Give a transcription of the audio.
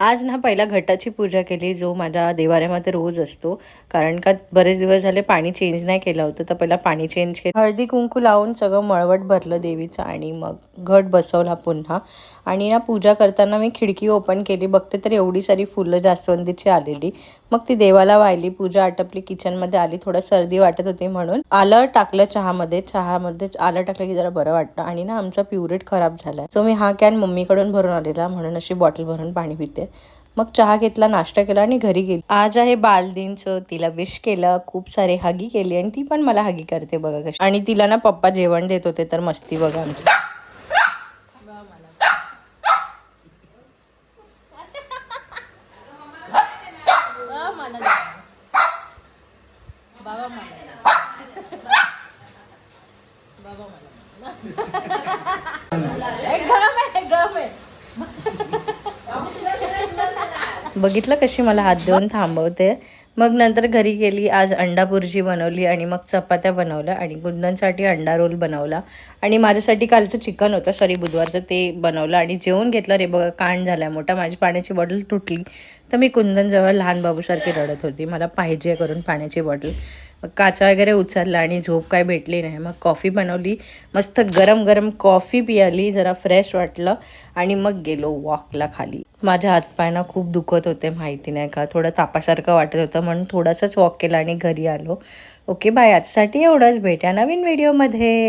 आज ना पहिला घटाची पूजा केली, जो माझ्या देवाऱ्यामध्ये रोज असतो. कारण का बरेच दिवस झाले पाणी चेंज नाही केलं होतं, तर पहिला पाणी चेंज केलं, हळदी कुंकू लावून सगळं मळवट भरलं देवीचं आणि मग घट बसवला पुन्हा. आणि ना पूजा करताना मी खिडकी ओपन केली, बघते तर एवढी सारी फुलं जास्वंदीची आलेली. मग ती देवाला वाहिली, पूजा आटपली, किचनमध्ये आली. थोडं सर्दी वाटत होती म्हणून आलं टाकलं चहामध्ये आलं टाकलं की जरा बरं वाटतं. आणि ना आमचा प्युरेट खराब झालाय, सो मी हा कॅन मम्मीकडून भरून आलेला, म्हणून अशी बॉटल भरून पाणी पिते. मग चहा घेतला, नाश्ता केला आणि घरी गेली. आज आहे बालदिनचं, तिला विश केलं, खूप सारे हगी केली आणि ती पण मला हगी करते बघा कशी. आणि तिला ना पप्पा जेवण देत होते, तर मस्ती बघा आमची. बघितलं कशी मला हात देऊन थांबवते. मग नंतर घरी गेली, आज अंडा बुर्जी बनवली आणि मग चपात्या बनवल्या आणि गुंदनसाठी अंडा रोल बनवला. आणि माझ्यासाठी कालचं चिकन होतं, सॉरी बुधवारचं, ते बनवलं आणि जेवून घेतलं. रे बघा कांड झाला मोठा, माझी पाण्याची बॉटल तुटली. तर मी कुंदनजवळ लहान बाबूसारखी रडत होती, मला पाहिजे करून पाण्याची बॉटल. मग काचा वगैरे उचलला आणि झोप काय भेटली नाही. मग कॉफी बनवली, मस्त गरम गरम कॉफी पियाली, जरा फ्रेश वाटलं आणि मग गेलो वॉकला खाली. माझ्या हातपायना खूप दुखत होते, माहिती नाही का, थोडं तापासारखं वाटत होतं, म्हणून थोडंसंच वॉक केलं आणि घरी आलो. ओके बाय, आजसाठी एवढंच, भेटा नवीन व्हिडिओमध्ये.